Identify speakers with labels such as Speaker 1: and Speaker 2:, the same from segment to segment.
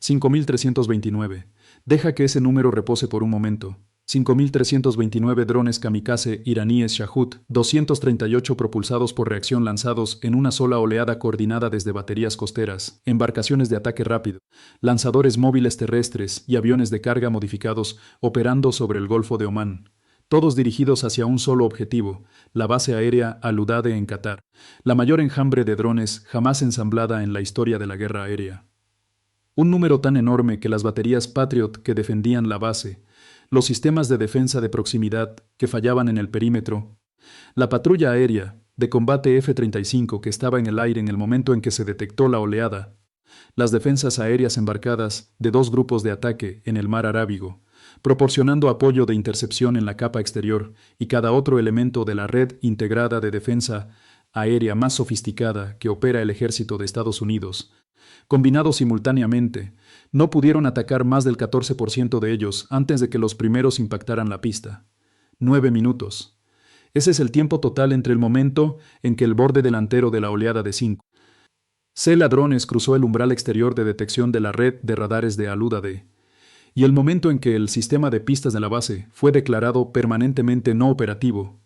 Speaker 1: 5.329. Deja que ese número repose por un momento. 5.329 drones kamikaze iraníes Shahud 238 propulsados por reacción lanzados en una sola oleada coordinada desde baterías costeras, embarcaciones de ataque rápido, lanzadores móviles terrestres y aviones de carga modificados operando sobre el Golfo de Omán. Todos dirigidos hacia un solo objetivo, la base aérea Al-Udeid en Qatar, la mayor enjambre de drones jamás ensamblada en la historia de la guerra aérea. Un número tan enorme que las baterías Patriot que defendían la base, los sistemas de defensa de proximidad que fallaban en el perímetro, la patrulla aérea de combate F-35 que estaba en el aire en el momento en que se detectó la oleada, las defensas aéreas embarcadas de dos grupos de ataque en el mar Arábigo, proporcionando apoyo de intercepción en la capa exterior y cada otro elemento de la red integrada de defensa aérea más sofisticada que opera el ejército de Estados Unidos, combinados simultáneamente, no pudieron atacar más del 14% de ellos antes de que los primeros impactaran la pista. 9 minutos. Ese es el tiempo total entre el momento en que el borde delantero de la oleada de 5 ladrones cruzó el umbral exterior de detección de la red de radares de Al-Udeid y el momento en que el sistema de pistas de la base fue declarado permanentemente no operativo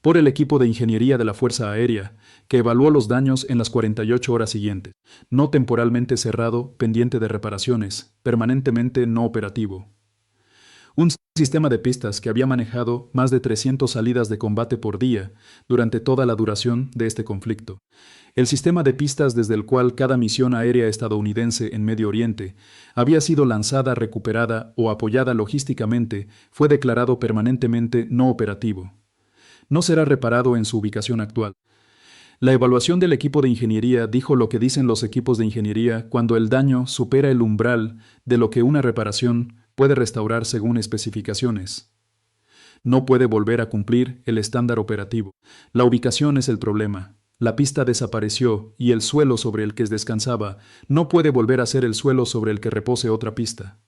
Speaker 1: por el equipo de ingeniería de la Fuerza Aérea, que evaluó los daños en las 48 horas siguientes, no temporalmente cerrado, pendiente de reparaciones, permanentemente no operativo. Un sistema de pistas que había manejado más de 300 salidas de combate por día durante toda la duración de este conflicto. El sistema de pistas desde el cual cada misión aérea estadounidense en Medio Oriente había sido lanzada, recuperada o apoyada logísticamente fue declarado permanentemente no operativo. No será reparado en su ubicación actual. La evaluación del equipo de ingeniería dijo lo que dicen los equipos de ingeniería cuando el daño supera el umbral de lo que una reparación puede restaurar según especificaciones. No puede volver a cumplir el estándar operativo. La ubicación es el problema. La pista desapareció y el suelo sobre el que descansaba no puede volver a ser el suelo sobre el que repose otra pista.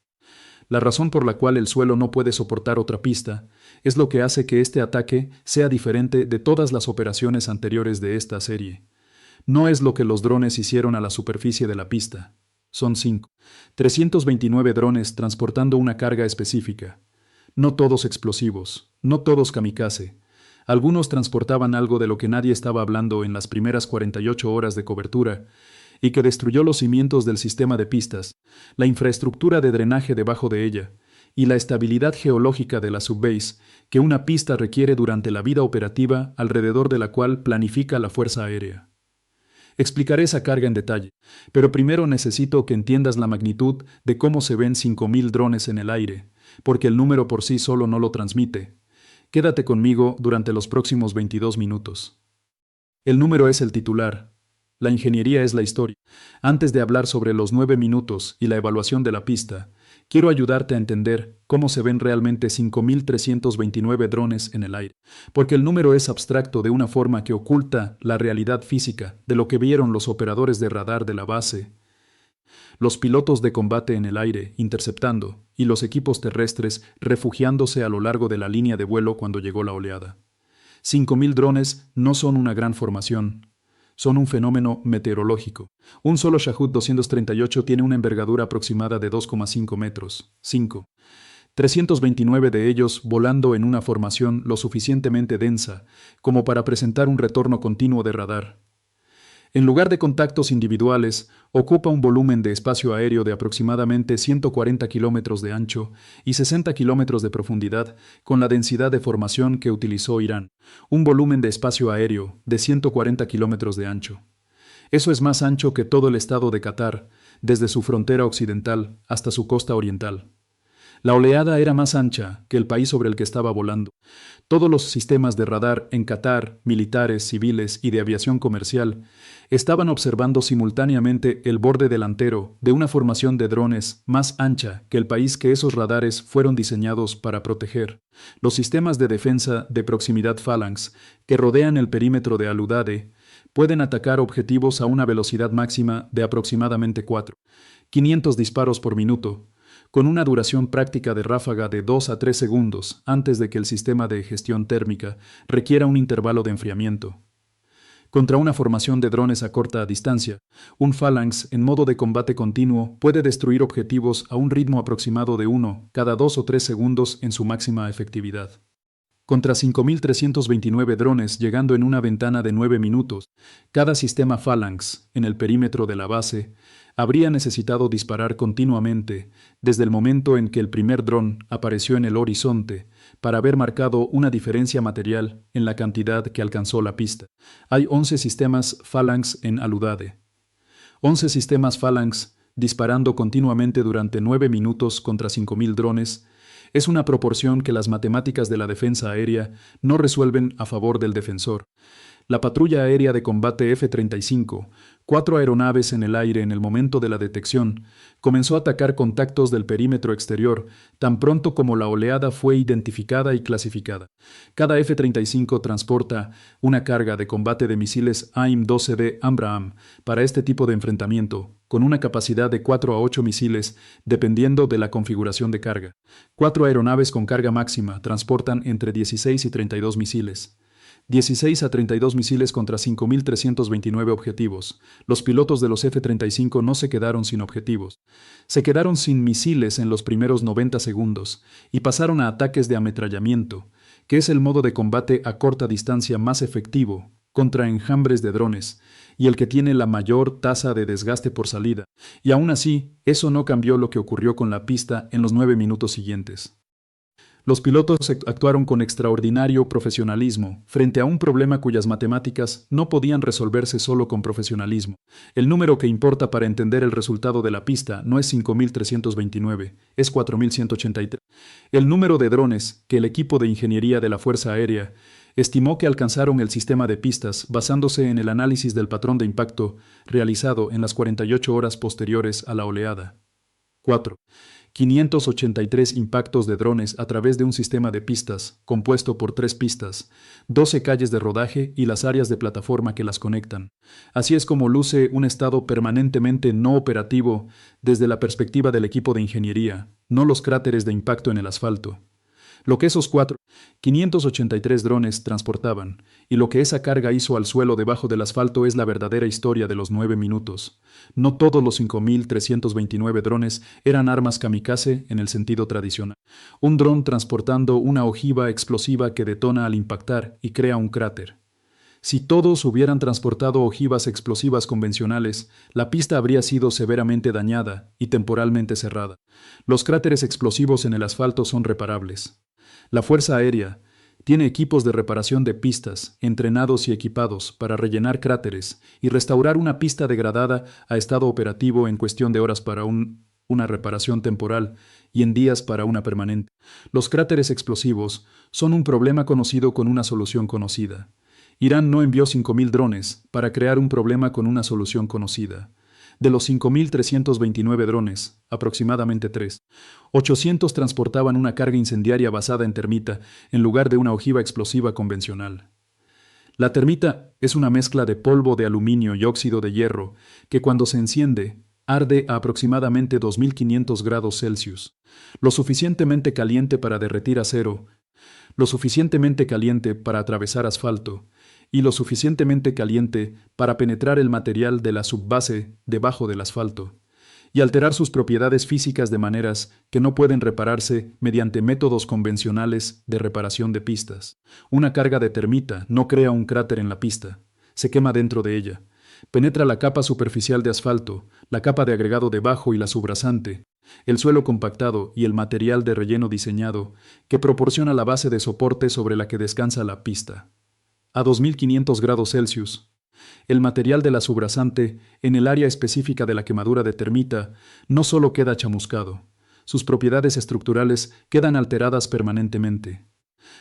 Speaker 1: La razón por la cual el suelo no puede soportar otra pista es lo que hace que este ataque sea diferente de todas las operaciones anteriores de esta serie. No es lo que los drones hicieron a la superficie de la pista. Son 329 drones transportando una carga específica. No todos explosivos, no todos kamikaze. Algunos transportaban algo de lo que nadie estaba hablando en las primeras 48 horas de cobertura y que destruyó los cimientos del sistema de pistas, la infraestructura de drenaje debajo de ella y la estabilidad geológica de la subbase que una pista requiere durante la vida operativa alrededor de la cual planifica la Fuerza Aérea. Explicaré esa carga en detalle, pero primero necesito que entiendas la magnitud de cómo se ven 5.000 drones en el aire, porque el número por sí solo no lo transmite. Quédate conmigo durante los próximos 22 minutos. El número es el titular. La ingeniería es la historia. Antes de hablar sobre los 9 minutos y la evaluación de la pista, quiero ayudarte a entender cómo se ven realmente 5.329 drones en el aire, porque el número es abstracto de una forma que oculta la realidad física de lo que vieron los operadores de radar de la base, los pilotos de combate en el aire interceptando y los equipos terrestres refugiándose a lo largo de la línea de vuelo cuando llegó la oleada. 5.000 drones no son una gran formación. Son un fenómeno meteorológico. Un solo Shahud 238 tiene una envergadura aproximada de 2,5 metros. 329 de ellos volando en una formación lo suficientemente densa como para presentar un retorno continuo de radar. En lugar de contactos individuales, ocupa un volumen de espacio aéreo de aproximadamente 140 kilómetros de ancho y 60 kilómetros de profundidad con la densidad de formación que utilizó Irán, un volumen de espacio aéreo de 140 kilómetros de ancho. Eso es más ancho que todo el estado de Qatar, desde su frontera occidental hasta su costa oriental. La oleada era más ancha que el país sobre el que estaba volando. Todos los sistemas de radar en Qatar, militares, civiles y de aviación comercial, estaban observando simultáneamente el borde delantero de una formación de drones más ancha que el país que esos radares fueron diseñados para proteger. Los sistemas de defensa de proximidad Phalanx, que rodean el perímetro de Al-Udeid, pueden atacar objetivos a una velocidad máxima de aproximadamente 500 disparos por minuto, con una duración práctica de ráfaga de 2 a 3 segundos antes de que el sistema de gestión térmica requiera un intervalo de enfriamiento. Contra una formación de drones a corta distancia, un Phalanx en modo de combate continuo puede destruir objetivos a un ritmo aproximado de 1 cada 2 o 3 segundos en su máxima efectividad. Contra 5.329 drones llegando en una ventana de 9 minutos, cada sistema Phalanx, en el perímetro de la base, habría necesitado disparar continuamente desde el momento en que el primer dron apareció en el horizonte para haber marcado una diferencia material en la cantidad que alcanzó la pista. Hay 11 sistemas Phalanx en Aludade. 11 sistemas Phalanx disparando continuamente durante 9 minutos contra 5.000 drones es una proporción que las matemáticas de la defensa aérea no resuelven a favor del defensor. La patrulla aérea de combate F-35, 4 aeronaves en el aire en el momento de la detección, comenzó a atacar contactos del perímetro exterior tan pronto como la oleada fue identificada y clasificada. Cada F-35 transporta una carga de combate de misiles AIM-12D Abraham para este tipo de enfrentamiento, con una capacidad de 4 a 8 misiles, dependiendo de la configuración de carga. 4 aeronaves con carga máxima transportan entre 16 y 32 misiles. 16 a 32 misiles contra 5.329 objetivos. Los pilotos de los F-35 no se quedaron sin objetivos. Se quedaron sin misiles en los primeros 90 segundos y pasaron a ataques de ametrallamiento, que es el modo de combate a corta distancia más efectivo contra enjambres de drones y el que tiene la mayor tasa de desgaste por salida. Y aún así, eso no cambió lo que ocurrió con la pista en los 9 minutos siguientes. Los pilotos actuaron con extraordinario profesionalismo frente a un problema cuyas matemáticas no podían resolverse solo con profesionalismo. El número que importa para entender el resultado de la pista no es 5.329, es 4.183. El número de drones que el equipo de ingeniería de la Fuerza Aérea estimó que alcanzaron el sistema de pistas basándose en el análisis del patrón de impacto realizado en las 48 horas posteriores a la oleada. 4. 583 impactos de drones a través de un sistema de pistas, compuesto por 3 pistas, 12 calles de rodaje y las áreas de plataforma que las conectan. Así es como luce un estado permanentemente no operativo desde la perspectiva del equipo de ingeniería, no los cráteres de impacto en el asfalto. Lo que esos 583 drones transportaban y lo que esa carga hizo al suelo debajo del asfalto es la verdadera historia de los 9 minutos. No todos los 5.329 drones eran armas kamikaze en el sentido tradicional. Un dron transportando una ojiva explosiva que detona al impactar y crea un cráter. Si todos hubieran transportado ojivas explosivas convencionales, la pista habría sido severamente dañada y temporalmente cerrada. Los cráteres explosivos en el asfalto son reparables. La Fuerza Aérea tiene equipos de reparación de pistas, entrenados y equipados para rellenar cráteres y restaurar una pista degradada a estado operativo en cuestión de horas para una reparación temporal y en días para una permanente. Los cráteres explosivos son un problema conocido con una solución conocida. Irán no envió 5.000 drones para crear un problema con una solución conocida. De los 5.329 drones, aproximadamente 800 transportaban una carga incendiaria basada en termita en lugar de una ojiva explosiva convencional. La termita es una mezcla de polvo de aluminio y óxido de hierro que cuando se enciende arde a aproximadamente 2.500 grados Celsius, lo suficientemente caliente para derretir acero, lo suficientemente caliente para atravesar asfalto, y lo suficientemente caliente para penetrar el material de la subbase debajo del asfalto, y alterar sus propiedades físicas de maneras que no pueden repararse mediante métodos convencionales de reparación de pistas. Una carga de termita no crea un cráter en la pista, se quema dentro de ella, penetra la capa superficial de asfalto, la capa de agregado debajo y la subrasante, el suelo compactado y el material de relleno diseñado que proporciona la base de soporte sobre la que descansa la pista. A 2.500 grados Celsius, el material de la subrasante en el área específica de la quemadura de termita no solo queda chamuscado, sus propiedades estructurales quedan alteradas permanentemente.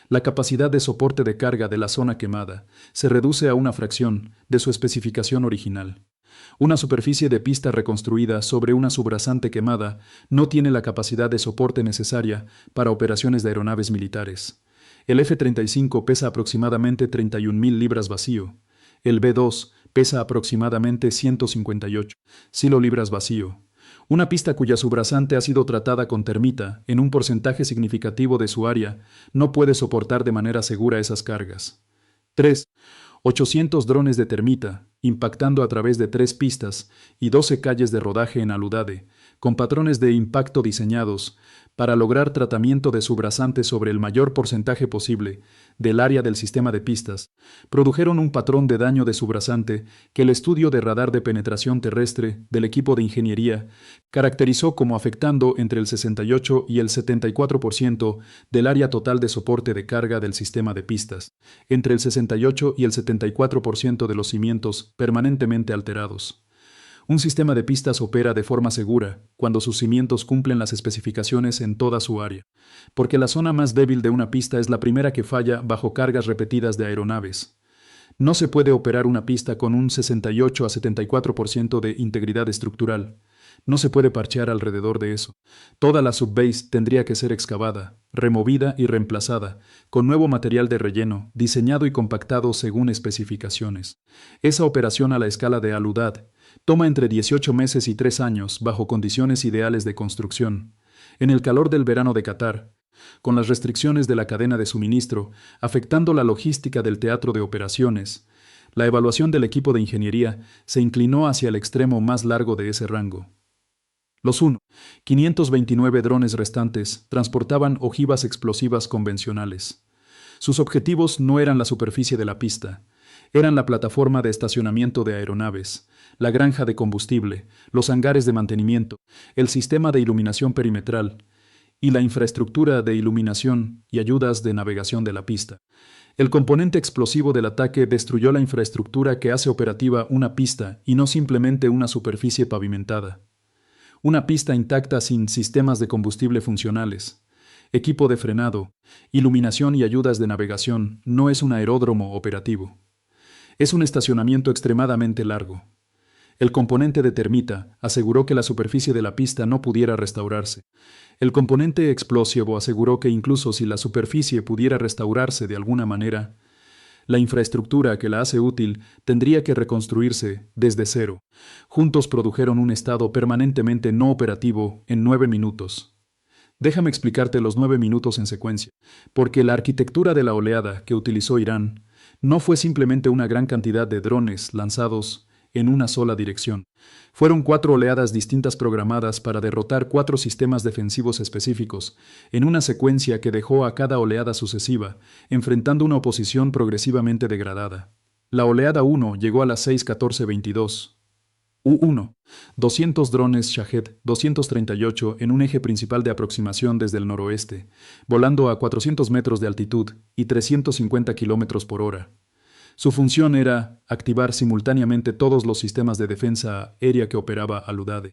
Speaker 1: La capacidad de soporte de carga de la zona quemada se reduce a una fracción de su especificación original. Una superficie de pista reconstruida sobre una subrasante quemada no tiene la capacidad de soporte necesaria para operaciones de aeronaves militares. El F-35 pesa aproximadamente 31.000 libras vacío. El B-2 pesa aproximadamente 158 kilolibras vacío. Una pista cuya subrasante ha sido tratada con termita en un porcentaje significativo de su área no puede soportar de manera segura esas cargas. 3. 800 drones de termita, impactando a través de 3 pistas y 12 calles de rodaje en Aludade, con patrones de impacto diseñados para lograr tratamiento de subrasante sobre el mayor porcentaje posible del área del sistema de pistas, produjeron un patrón de daño de subrasante que el estudio de radar de penetración terrestre del equipo de ingeniería caracterizó como afectando entre el 68 y el 74% del área total de soporte de carga del sistema de pistas, entre el 68 y el 74% de los cimientos permanentemente alterados. Un sistema de pistas opera de forma segura cuando sus cimientos cumplen las especificaciones en toda su área, porque la zona más débil de una pista es la primera que falla bajo cargas repetidas de aeronaves. No se puede operar una pista con un 68 a 74% de integridad estructural. No se puede parchear alrededor de eso. Toda la subbase tendría que ser excavada, removida y reemplazada, con nuevo material de relleno, diseñado y compactado según especificaciones. Esa operación a la escala de Aludade toma entre 18 meses y 3 años bajo condiciones ideales de construcción. En el calor del verano de Qatar, con las restricciones de la cadena de suministro afectando la logística del teatro de operaciones, la evaluación del equipo de ingeniería se inclinó hacia el extremo más largo de ese rango. Los 529 drones restantes transportaban ojivas explosivas convencionales. Sus objetivos no eran la superficie de la pista, eran la plataforma de estacionamiento de aeronaves, la granja de combustible, los hangares de mantenimiento, el sistema de iluminación perimetral y la infraestructura de iluminación y ayudas de navegación de la pista. El componente explosivo del ataque destruyó la infraestructura que hace operativa una pista y no simplemente una superficie pavimentada. Una pista intacta sin sistemas de combustible funcionales, equipo de frenado, iluminación y ayudas de navegación no es un aeródromo operativo. Es un estacionamiento extremadamente largo. El componente de termita aseguró que la superficie de la pista no pudiera restaurarse. El componente explosivo aseguró que incluso si la superficie pudiera restaurarse de alguna manera, la infraestructura que la hace útil tendría que reconstruirse desde cero. Juntos produjeron un estado permanentemente no operativo en 9 minutos. Déjame explicarte los 9 minutos en secuencia, porque la arquitectura de la oleada que utilizó Irán no fue simplemente una gran cantidad de drones lanzados en una sola dirección. Fueron 4 oleadas distintas programadas para derrotar 4 sistemas defensivos específicos, en una secuencia que dejó a cada oleada sucesiva, enfrentando una oposición progresivamente degradada. La oleada 1 llegó a las 6:14:22. U-1. 200 drones Shahed 238 en un eje principal de aproximación desde el noroeste, volando a 400 metros de altitud y 350 km por hora. Su función era activar simultáneamente todos los sistemas de defensa aérea que operaba Aludade.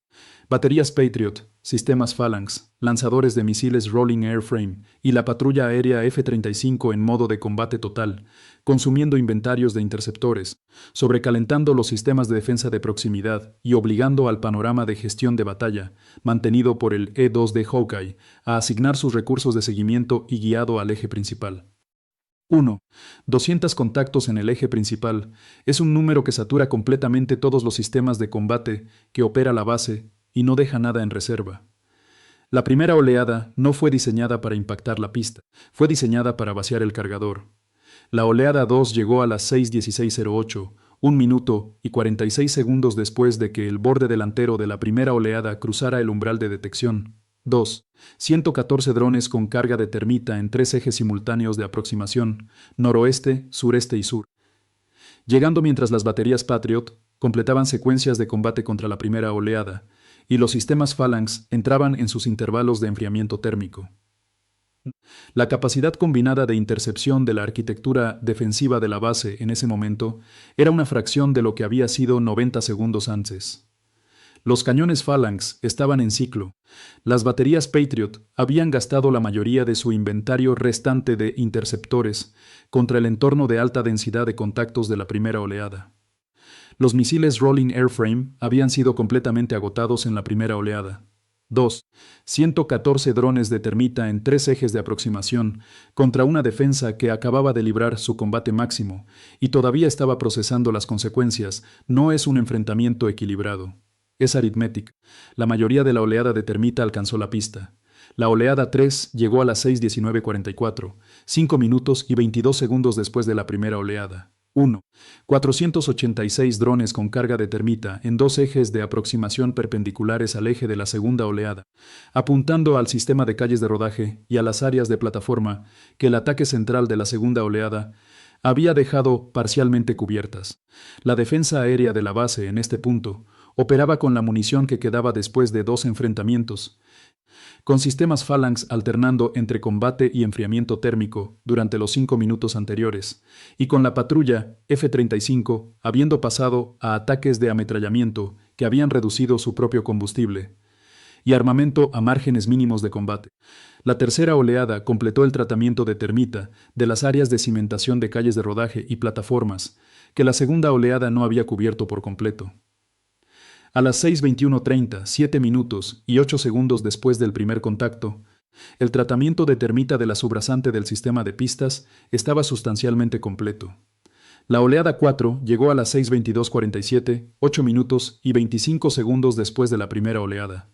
Speaker 1: Baterías Patriot, sistemas Phalanx, lanzadores de misiles Rolling Airframe y la patrulla aérea F-35 en modo de combate total, consumiendo inventarios de interceptores, sobrecalentando los sistemas de defensa de proximidad y obligando al panorama de gestión de batalla, mantenido por el E-2 de Hawkeye, a asignar sus recursos de seguimiento y guiado al eje principal. 200 contactos en el eje principal es un número que satura completamente todos los sistemas de combate que opera la base y no deja nada en reserva. La primera oleada no fue diseñada para impactar la pista, fue diseñada para vaciar el cargador. La oleada 2 llegó a las 6:16:08, 1 minuto y 46 segundos después de que el borde delantero de la primera oleada cruzara el umbral de detección. 114 drones con carga de termita en 3 ejes simultáneos de aproximación, noroeste, sureste y sur, llegando mientras las baterías Patriot completaban secuencias de combate contra la primera oleada, y los sistemas Phalanx entraban en sus intervalos de enfriamiento térmico. La capacidad combinada de intercepción de la arquitectura defensiva de la base en ese momento era una fracción de lo que había sido 90 segundos antes. Los cañones Phalanx estaban en ciclo. Las baterías Patriot habían gastado la mayoría de su inventario restante de interceptores contra el entorno de alta densidad de contactos de la primera oleada. Los misiles Rolling Airframe habían sido completamente agotados en la primera oleada. 114 drones de termita en 3 ejes de aproximación contra una defensa que acababa de librar su combate máximo y todavía estaba procesando las consecuencias. No es un enfrentamiento equilibrado. Es aritmética. La mayoría de la oleada de termita alcanzó la pista. La oleada 3 llegó a las 6:19:44, 5 minutos y 22 segundos después de la primera oleada. 1. 486 drones con carga de termita en dos ejes de aproximación perpendiculares al eje de la segunda oleada, apuntando al sistema de calles de rodaje y a las áreas de plataforma que el ataque central de la segunda oleada había dejado parcialmente cubiertas. La defensa aérea de la base en este punto operaba con la munición que quedaba después de dos enfrentamientos, con sistemas Phalanx alternando entre combate y enfriamiento térmico durante los 5 minutos anteriores, y con la patrulla F-35 habiendo pasado a ataques de ametrallamiento que habían reducido su propio combustible, y armamento a márgenes mínimos de combate. La tercera oleada completó el tratamiento de termita de las áreas de cimentación de calles de rodaje y plataformas, que la segunda oleada no había cubierto por completo. A las 6:21:30, 7 minutos y 8 segundos después del primer contacto, el tratamiento de termita de la subrasante del sistema de pistas estaba sustancialmente completo. La oleada 4 llegó a las 6:22:47, 8 minutos y 25 segundos después de la primera oleada.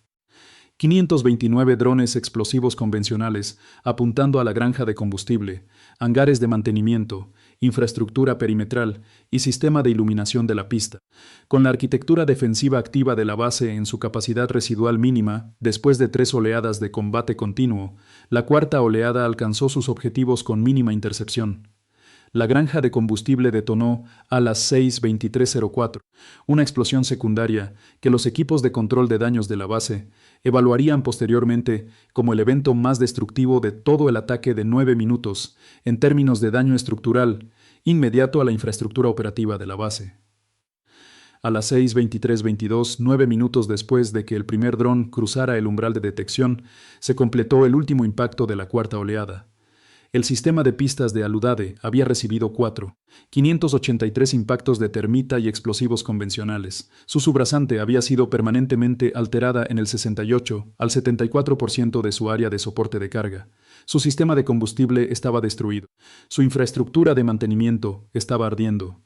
Speaker 1: 529 drones explosivos convencionales apuntando a la granja de combustible, hangares de mantenimiento, infraestructura perimetral y sistema de iluminación de la pista. Con la arquitectura defensiva activa de la base en su capacidad residual mínima, después de 3 oleadas de combate continuo, la cuarta oleada alcanzó sus objetivos con mínima intercepción. La granja de combustible detonó a las 6:23:04, una explosión secundaria que los equipos de control de daños de la base evaluarían posteriormente como el evento más destructivo de todo el ataque de 9 minutos en términos de daño estructural inmediato a la infraestructura operativa de la base. A las 6:23:22, 9 minutos después de que el primer dron cruzara el umbral de detección, se completó el último impacto de la cuarta oleada. El sistema de pistas de Aludade había recibido 583 impactos de termita y explosivos convencionales. Su subrasante había sido permanentemente alterada en el 68 al 74% de su área de soporte de carga. Su sistema de combustible estaba destruido. Su infraestructura de mantenimiento estaba ardiendo.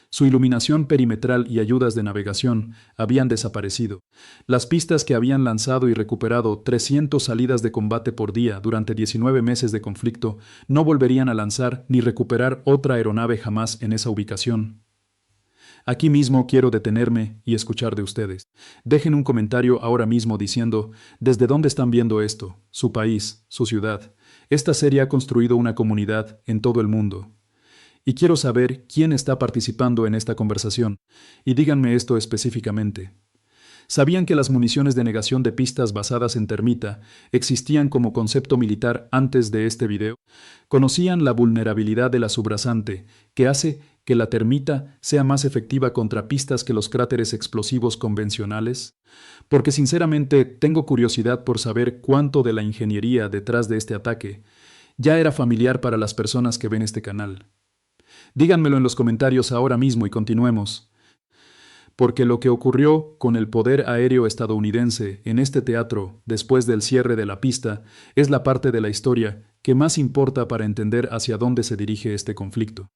Speaker 1: Su iluminación perimetral y ayudas de navegación habían desaparecido. Las pistas que habían lanzado y recuperado 300 salidas de combate por día durante 19 meses de conflicto no volverían a lanzar ni recuperar otra aeronave jamás en esa ubicación. Aquí mismo quiero detenerme y escuchar de ustedes. Dejen un comentario ahora mismo diciendo desde dónde están viendo esto, su país, su ciudad. Esta serie ha construido una comunidad en todo el mundo. Y quiero saber quién está participando en esta conversación. Y díganme esto específicamente. ¿Sabían que las municiones de negación de pistas basadas en termita existían como concepto militar antes de este video? ¿Conocían la vulnerabilidad de la subrasante, que hace que la termita sea más efectiva contra pistas que los cráteres explosivos convencionales? Porque sinceramente tengo curiosidad por saber cuánto de la ingeniería detrás de este ataque ya era familiar para las personas que ven este canal. Díganmelo en los comentarios ahora mismo y continuemos. Porque lo que ocurrió con el poder aéreo estadounidense en este teatro después del cierre de la pista es la parte de la historia que más importa para entender hacia dónde se dirige este conflicto.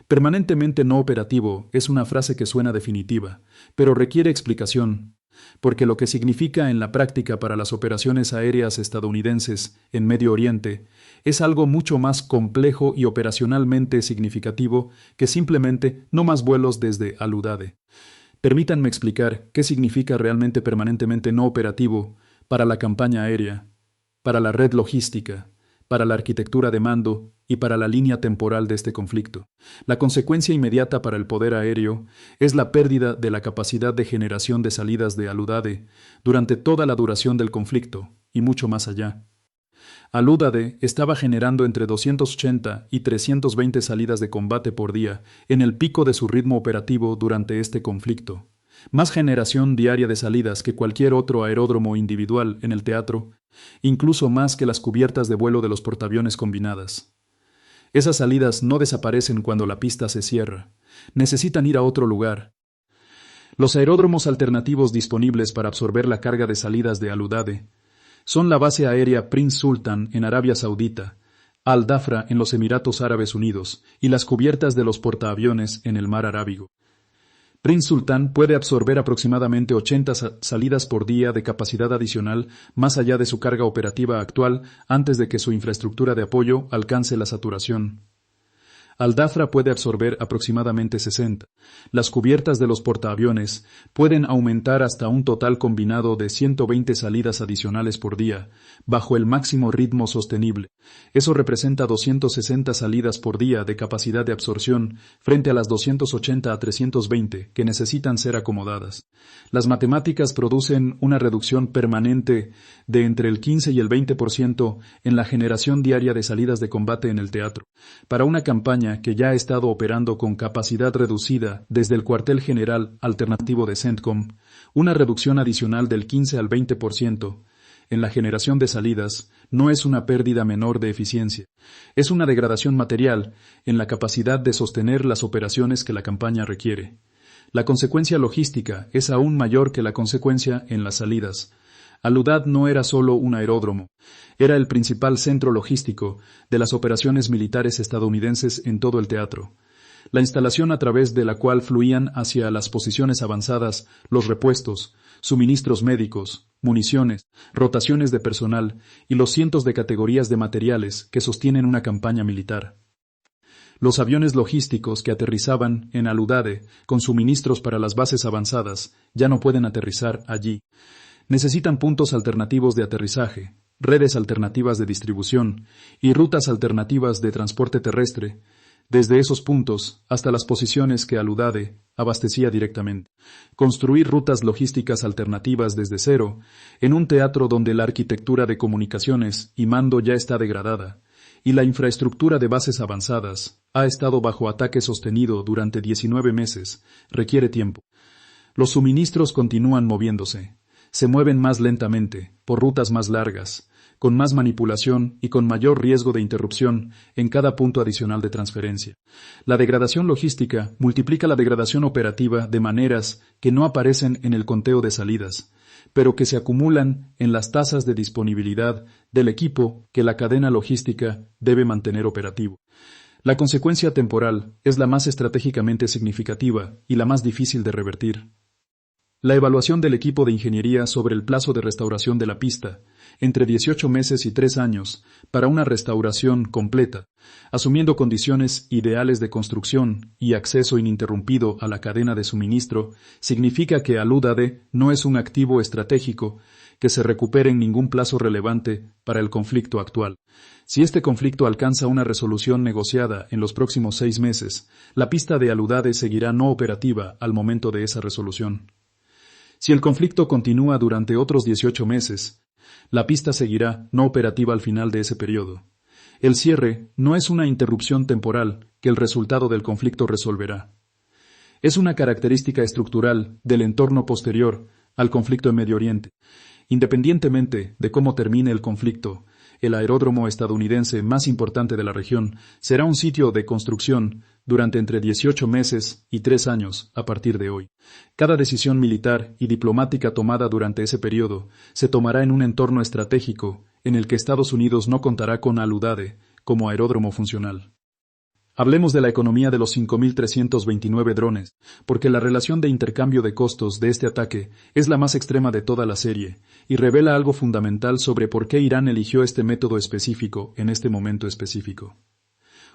Speaker 1: Permanentemente no operativo es una frase que suena definitiva, pero requiere explicación, porque lo que significa en la práctica para las operaciones aéreas estadounidenses en Medio Oriente es algo mucho más complejo y operacionalmente significativo que simplemente no más vuelos desde Aludade. Permítanme explicar qué significa realmente permanentemente no operativo para la campaña aérea, para la red logística, para la arquitectura de mando y para la línea temporal de este conflicto. La consecuencia inmediata para el poder aéreo es la pérdida de la capacidad de generación de salidas de Aludade durante toda la duración del conflicto y mucho más allá. Aludade estaba generando entre 280 y 320 salidas de combate por día en el pico de su ritmo operativo durante este conflicto. Más generación diaria de salidas que cualquier otro aeródromo individual en el teatro, incluso más que las cubiertas de vuelo de los portaaviones combinadas. Esas salidas no desaparecen cuando la pista se cierra. Necesitan ir a otro lugar. Los aeródromos alternativos disponibles para absorber la carga de salidas de Aludade son la base aérea Prince Sultan en Arabia Saudita, Al-Dhafra en los Emiratos Árabes Unidos y las cubiertas de los portaaviones en el Mar Arábigo. Prince Sultan puede absorber aproximadamente 80 salidas por día de capacidad adicional más allá de su carga operativa actual antes de que su infraestructura de apoyo alcance la saturación. Al-Dhafra puede absorber aproximadamente 60. Las cubiertas de los portaaviones pueden aumentar hasta un total combinado de 120 salidas adicionales por día, bajo el máximo ritmo sostenible. Eso representa 260 salidas por día de capacidad de absorción frente a las 280 a 320 que necesitan ser acomodadas. Las matemáticas producen una reducción permanente de entre el 15 y el 20% en la generación diaria de salidas de combate en el teatro. Para una campaña que ya ha estado operando con capacidad reducida desde el cuartel general alternativo de CENTCOM, una reducción adicional del 15 al 20% en la generación de salidas no es una pérdida menor de eficiencia, es una degradación material en la capacidad de sostener las operaciones que la campaña requiere. La consecuencia logística es aún mayor que la consecuencia en las salidas. Al-Udad no era solo un aeródromo, era el principal centro logístico de las operaciones militares estadounidenses en todo el teatro. La instalación a través de la cual fluían hacia las posiciones avanzadas los repuestos, suministros médicos, municiones, rotaciones de personal y los cientos de categorías de materiales que sostienen una campaña militar. Los aviones logísticos que aterrizaban en Al-Udade con suministros para las bases avanzadas ya no pueden aterrizar allí. Necesitan puntos alternativos de aterrizaje, redes alternativas de distribución y rutas alternativas de transporte terrestre, desde esos puntos hasta las posiciones que Al-Udade abastecía directamente. Construir rutas logísticas alternativas desde cero, en un teatro donde la arquitectura de comunicaciones y mando ya está degradada, y la infraestructura de bases avanzadas ha estado bajo ataque sostenido durante 19 meses, requiere tiempo. Los suministros continúan moviéndose. Se mueven más lentamente, por rutas más largas, con más manipulación y con mayor riesgo de interrupción en cada punto adicional de transferencia. La degradación logística multiplica la degradación operativa de maneras que no aparecen en el conteo de salidas, pero que se acumulan en las tasas de disponibilidad del equipo que la cadena logística debe mantener operativo. La consecuencia temporal es la más estratégicamente significativa y la más difícil de revertir. La evaluación del equipo de ingeniería sobre el plazo de restauración de la pista, entre 18 meses y 3 años, para una restauración completa, asumiendo condiciones ideales de construcción y acceso ininterrumpido a la cadena de suministro, significa que Al-Udade no es un activo estratégico que se recupere en ningún plazo relevante para el conflicto actual. Si este conflicto alcanza una resolución negociada en los próximos 6 meses, la pista de Al-Udade seguirá no operativa al momento de esa resolución. Si el conflicto continúa durante otros 18 meses, la pista seguirá no operativa al final de ese periodo. El cierre no es una interrupción temporal que el resultado del conflicto resolverá. Es una característica estructural del entorno posterior al conflicto en Medio Oriente. Independientemente de cómo termine el conflicto, el aeródromo estadounidense más importante de la región será un sitio de construcción durante entre 18 meses y 3 años a partir de hoy. Cada decisión militar y diplomática tomada durante ese periodo se tomará en un entorno estratégico en el que Estados Unidos no contará con Al-Udade como aeródromo funcional. Hablemos de la economía de los 5.329 drones, porque la relación de intercambio de costos de este ataque es la más extrema de toda la serie, y revela algo fundamental sobre por qué Irán eligió este método específico en este momento específico.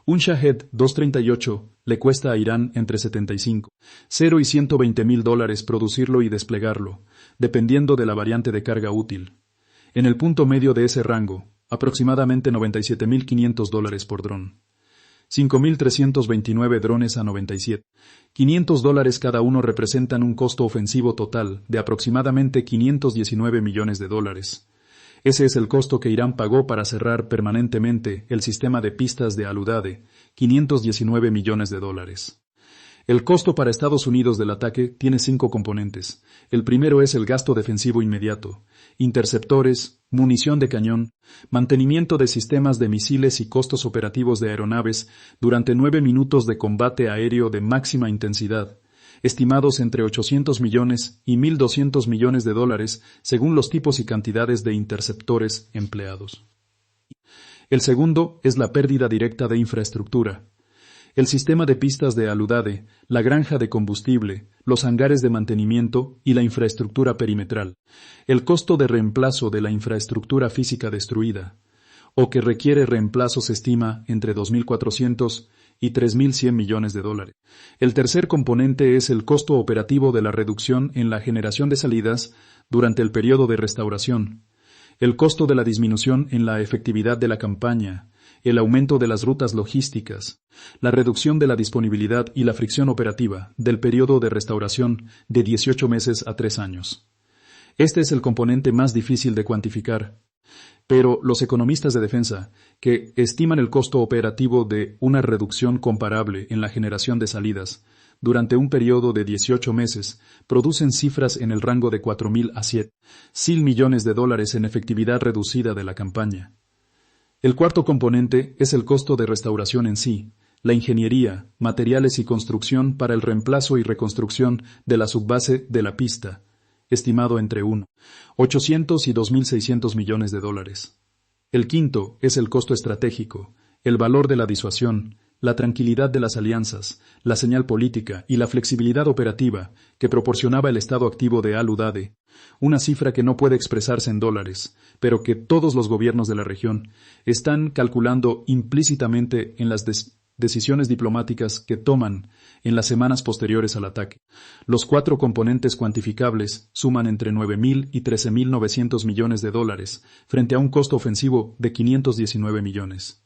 Speaker 1: Un Shahed 238 le cuesta a Irán entre 75, $0 y $120,000 producirlo y desplegarlo, dependiendo de la variante de carga útil. En el punto medio de ese rango, aproximadamente $97,500 por dron. 5.329 drones a 97. $500 cada uno representan un costo ofensivo total de aproximadamente $519 millones. Ese es el costo que Irán pagó para cerrar permanentemente el sistema de pistas de Al-Udade, $519 millones. El costo para Estados Unidos del ataque tiene 5 componentes. El primero es el gasto defensivo inmediato, interceptores, munición de cañón, mantenimiento de sistemas de misiles y costos operativos de aeronaves durante 9 minutos de combate aéreo de máxima intensidad, estimados entre 800 millones y 1.200 millones de dólares según los tipos y cantidades de interceptores empleados. El segundo es la pérdida directa de infraestructura. El sistema de pistas de Al-Udade, la granja de combustible, los hangares de mantenimiento y la infraestructura perimetral. El costo de reemplazo de la infraestructura física destruida, o que requiere reemplazo se estima entre $2.400 y $3.100 millones. El tercer componente es el costo operativo de la reducción en la generación de salidas durante el periodo de restauración, el costo de la disminución en la efectividad de la campaña, el aumento de las rutas logísticas, la reducción de la disponibilidad y la fricción operativa del periodo de restauración de 18 meses a 3 años. Este es el componente más difícil de cuantificar, pero los economistas de defensa, que estiman el costo operativo de una reducción comparable en la generación de salidas durante un periodo de 18 meses, producen cifras en el rango de 4.000 a 7.000 millones de dólares en efectividad reducida de la campaña. El cuarto componente es el costo de restauración en sí, la ingeniería, materiales y construcción para el reemplazo y reconstrucción de la subbase de la pista, estimado entre 1.800 y 2.600 millones de dólares. El quinto es el costo estratégico, el valor de la disuasión, la tranquilidad de las alianzas, la señal política y la flexibilidad operativa que proporcionaba el estado activo de Al-Udeid, una cifra que no puede expresarse en dólares, pero que todos los gobiernos de la región están calculando implícitamente en las decisiones diplomáticas que toman en las semanas posteriores al ataque. Los cuatro componentes cuantificables suman entre 9.000 y 13.900 millones de dólares, frente a un costo ofensivo de 519 millones.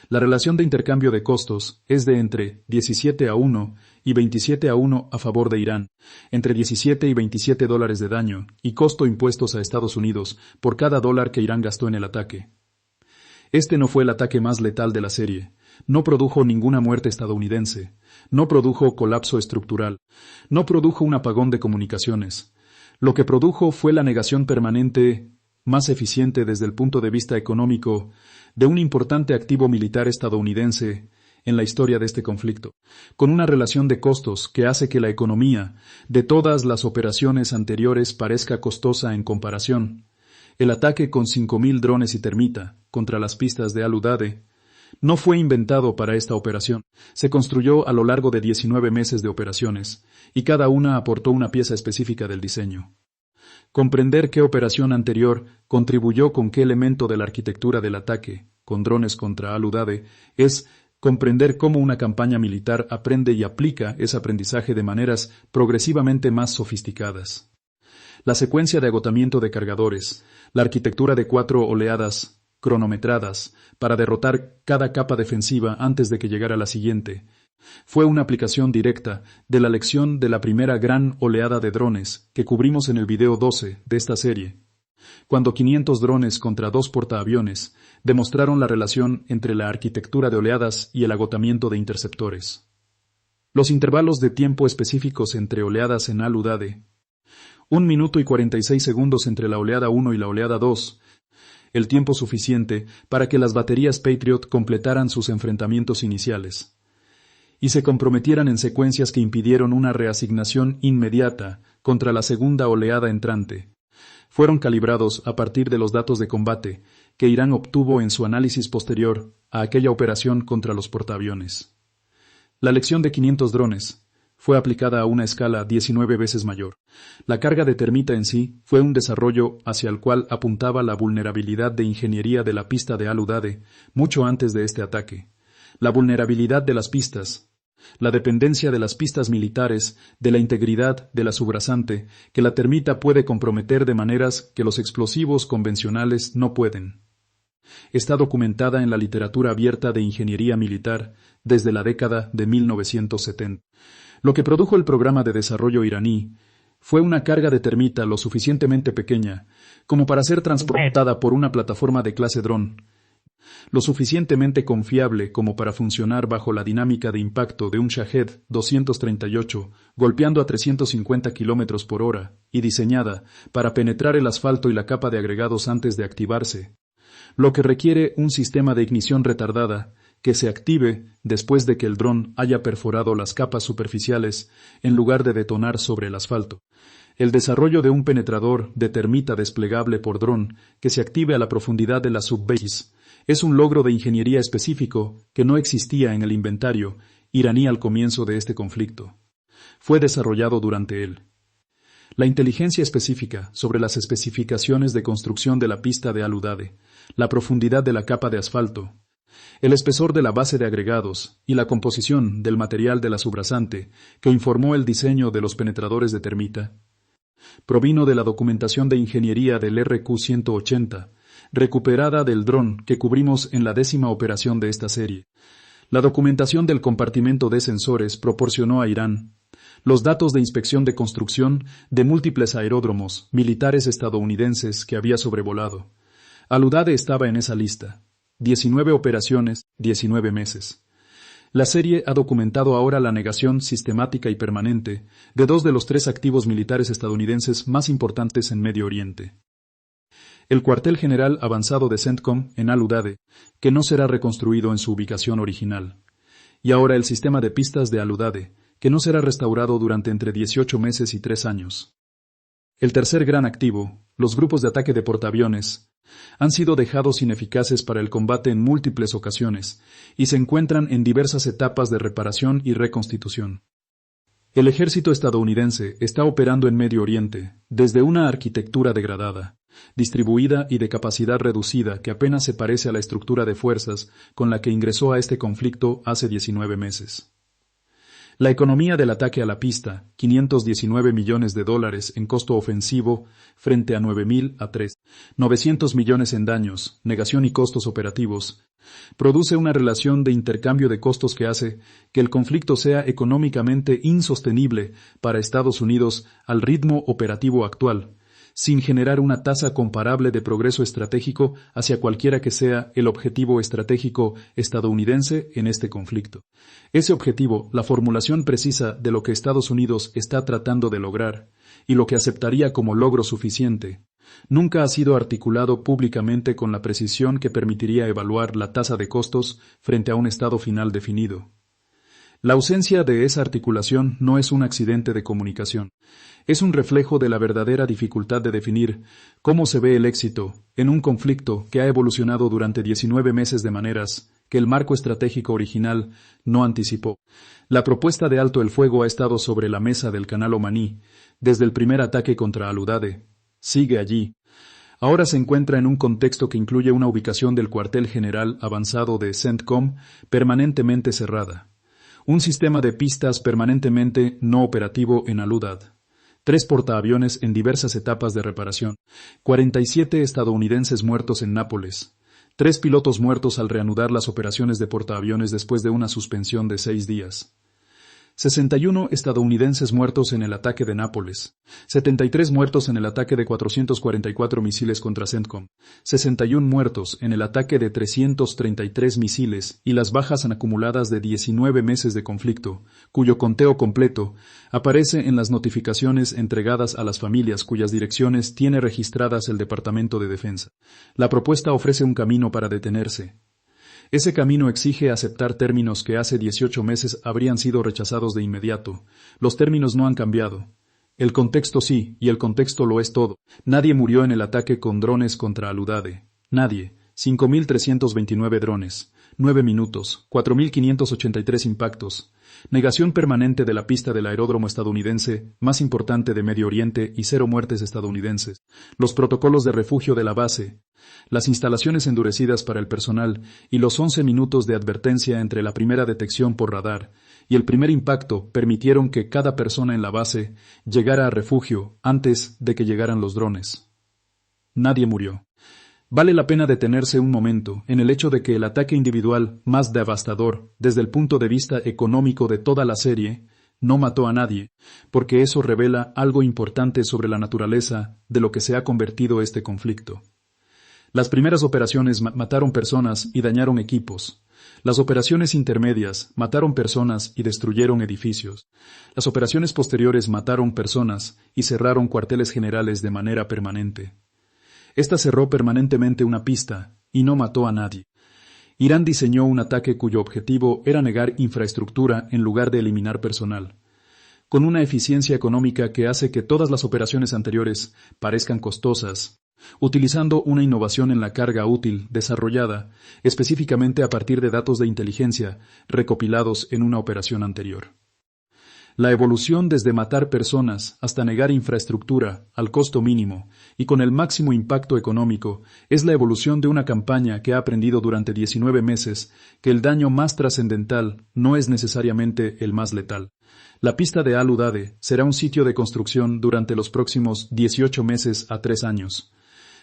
Speaker 1: La relación de intercambio de costos es de entre 17-1 y 27-1 a favor de Irán, entre 17 y 27 dólares de daño y costo impuestos a Estados Unidos por cada dólar que Irán gastó en el ataque. Este no fue el ataque más letal de la serie, no produjo ninguna muerte estadounidense, no produjo colapso estructural, no produjo un apagón de comunicaciones. Lo que produjo fue la negación permanente, más eficiente desde el punto de vista económico, de un importante activo militar estadounidense en la historia de este conflicto, con una relación de costos que hace que la economía de todas las operaciones anteriores parezca costosa en comparación. El ataque con 5.000 drones y termita contra las pistas de Al-Udeid no fue inventado para esta operación. Se construyó a lo largo de 19 meses de operaciones, y cada una aportó una pieza específica del diseño. Comprender qué operación anterior contribuyó con qué elemento de la arquitectura del ataque, con drones contra Al-Udeid, es comprender cómo una campaña militar aprende y aplica ese aprendizaje de maneras progresivamente más sofisticadas. La secuencia de agotamiento de cargadores, la arquitectura de 4 oleadas cronometradas para derrotar cada capa defensiva antes de que llegara la siguiente, fue una aplicación directa de la lección de la primera gran oleada de drones que cubrimos en el video 12 de esta serie, cuando 500 drones contra 2 portaaviones demostraron la relación entre la arquitectura de oleadas y el agotamiento de interceptores. Los intervalos de tiempo específicos entre oleadas en Al-Udeid, 1 minuto y 46 segundos entre la oleada 1 y la oleada 2, el tiempo suficiente para que las baterías Patriot completaran sus enfrentamientos iniciales y se comprometieran en secuencias que impidieron una reasignación inmediata contra la segunda oleada entrante. Fueron calibrados a partir de los datos de combate que Irán obtuvo en su análisis posterior a aquella operación contra los portaaviones. La lección de 500 drones fue aplicada a una escala 19 veces mayor. La carga de termita en sí fue un desarrollo hacia el cual apuntaba la vulnerabilidad de ingeniería de la pista de Al-Udeid mucho antes de este ataque. La vulnerabilidad de las pistas, la dependencia de las pistas militares de la integridad de la subrasante que la termita puede comprometer de maneras que los explosivos convencionales no pueden. Está documentada en la literatura abierta de ingeniería militar desde la década de 1970. Lo que produjo el programa de desarrollo iraní fue una carga de termita lo suficientemente pequeña como para ser transportada por una plataforma de clase dron, lo suficientemente confiable como para funcionar bajo la dinámica de impacto de un Shahed 238 golpeando a 350 km por hora y diseñada para penetrar el asfalto y la capa de agregados antes de activarse, lo que requiere un sistema de ignición retardada que se active después de que el dron haya perforado las capas superficiales en lugar de detonar sobre el asfalto. El desarrollo de un penetrador de termita desplegable por dron que se active a la profundidad de la subbase es un logro de ingeniería específico que no existía en el inventario iraní al comienzo de este conflicto. Fue desarrollado durante él. La inteligencia específica sobre las especificaciones de construcción de la pista de Al-Udeid, la profundidad de la capa de asfalto, el espesor de la base de agregados y la composición del material de la subrasante que informó el diseño de los penetradores de termita, provino de la documentación de ingeniería del RQ-180, recuperada del dron que cubrimos en la 10ª operación de esta serie. La documentación del compartimento de sensores proporcionó a Irán los datos de inspección de construcción de múltiples aeródromos militares estadounidenses que había sobrevolado. Al-Udeid estaba en esa lista. 19 operaciones, 19 meses. La serie ha documentado ahora la negación sistemática y permanente de 2 de los 3 activos militares estadounidenses más importantes en Medio Oriente. El cuartel general avanzado de CENTCOM en Al-Udeid, que no será reconstruido en su ubicación original. Y ahora el sistema de pistas de Al-Udeid, que no será restaurado durante entre 18 meses y 3 años. El tercer gran activo, los grupos de ataque de portaaviones, han sido dejados ineficaces para el combate en múltiples ocasiones y se encuentran en diversas etapas de reparación y reconstitución. El ejército estadounidense está operando en Medio Oriente desde una arquitectura degradada, distribuida y de capacidad reducida que apenas se parece a la estructura de fuerzas con la que ingresó a este conflicto hace 19 meses. La economía del ataque a la pista, $519 millones en costo ofensivo frente a 9.000 a 900 millones en daños, negación y costos operativos, produce una relación de intercambio de costos que hace que el conflicto sea económicamente insostenible para Estados Unidos al ritmo operativo actual, sin generar una tasa comparable de progreso estratégico hacia cualquiera que sea el objetivo estratégico estadounidense en este conflicto. Ese objetivo, la formulación precisa de lo que Estados Unidos está tratando de lograr, y lo que aceptaría como logro suficiente, nunca ha sido articulado públicamente con la precisión que permitiría evaluar la tasa de costos frente a un estado final definido. La ausencia de esa articulación no es un accidente de comunicación, es un reflejo de la verdadera dificultad de definir cómo se ve el éxito en un conflicto que ha evolucionado durante 19 meses de maneras que el marco estratégico original no anticipó. La propuesta de alto el fuego ha estado sobre la mesa del canal Omaní desde el primer ataque contra Al-Udeid. Sigue allí. Ahora se encuentra en un contexto que incluye una ubicación del cuartel general avanzado de CENTCOM permanentemente cerrada. Un sistema de pistas permanentemente no operativo en Al-Udeid. 3 portaaviones en diversas etapas de reparación. 47 estadounidenses muertos en Nápoles. 3 pilotos muertos al reanudar las operaciones de portaaviones después de una suspensión de 6 días. 61 estadounidenses muertos en el ataque de Nápoles, 73 muertos en el ataque de 444 misiles contra CENTCOM, 61 muertos en el ataque de 333 misiles y las bajas acumuladas de 19 meses de conflicto, cuyo conteo completo aparece en las notificaciones entregadas a las familias cuyas direcciones tiene registradas el Departamento de Defensa. La propuesta ofrece un camino para detenerse. Ese camino exige aceptar términos que hace 18 meses habrían sido rechazados de inmediato. Los términos no han cambiado. El contexto sí, y el contexto lo es todo. Nadie murió en el ataque con drones contra Al-Udeid. Nadie. 5.329 drones. 9 minutos. 4.583 impactos. Negación permanente de la pista del aeródromo estadounidense más importante de Medio Oriente y 0 muertes estadounidenses. Los protocolos de refugio de la base. Las instalaciones endurecidas para el personal y los 11 minutos de advertencia entre la primera detección por radar y el primer impacto permitieron que cada persona en la base llegara a refugio antes de que llegaran los drones. Nadie murió. Vale la pena detenerse un momento en el hecho de que el ataque individual más devastador desde el punto de vista económico de toda la serie no mató a nadie, porque eso revela algo importante sobre la naturaleza de lo que se ha convertido este conflicto. Las primeras operaciones mataron personas y dañaron equipos. Las operaciones intermedias mataron personas y destruyeron edificios. Las operaciones posteriores mataron personas y cerraron cuarteles generales de manera permanente. Esta cerró permanentemente una pista y no mató a nadie. Irán diseñó un ataque cuyo objetivo era negar infraestructura en lugar de eliminar personal, con una eficiencia económica que hace que todas las operaciones anteriores parezcan costosas, utilizando una innovación en la carga útil desarrollada específicamente a partir de datos de inteligencia recopilados en una operación anterior. La evolución desde matar personas hasta negar infraestructura al costo mínimo y con el máximo impacto económico es la evolución de una campaña que ha aprendido durante 19 meses que el daño más trascendental no es necesariamente el más letal. La pista de Al-Udeid será un sitio de construcción durante los próximos 18 meses a 3 años.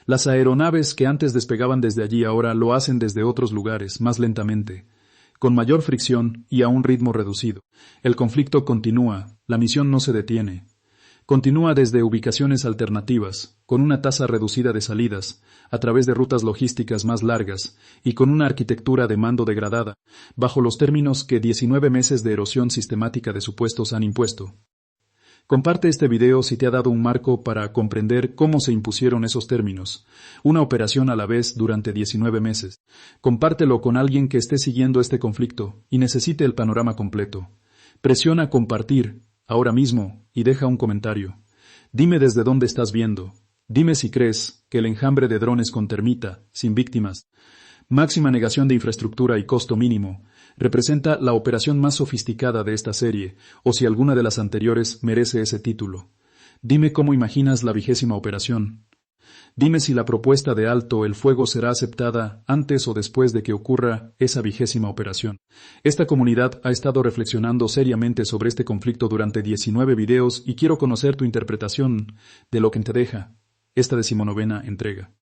Speaker 1: Las aeronaves que antes despegaban desde allí ahora lo hacen desde otros lugares, más lentamente, con mayor fricción y a un ritmo reducido. El conflicto continúa, la misión no se detiene. Continúa desde ubicaciones alternativas, con una tasa reducida de salidas, a través de rutas logísticas más largas y con una arquitectura de mando degradada, bajo los términos que 19 meses de erosión sistemática de supuestos han impuesto. Comparte este video si te ha dado un marco para comprender cómo se impusieron esos términos, una operación a la vez durante 19 meses. Compártelo con alguien que esté siguiendo este conflicto y necesite el panorama completo. Presiona compartir ahora mismo y deja un comentario. Dime desde dónde estás viendo. Dime si crees que el enjambre de drones con termita, sin víctimas, máxima negación de infraestructura y costo mínimo, representa la operación más sofisticada de esta serie, o si alguna de las anteriores merece ese título. Dime cómo imaginas la 20ª operación. Dime si la propuesta de alto el fuego será aceptada antes o después de que ocurra esa 20ª operación. Esta comunidad ha estado reflexionando seriamente sobre este conflicto durante 19 videos y quiero conocer tu interpretación de lo que te deja esta 19ª entrega.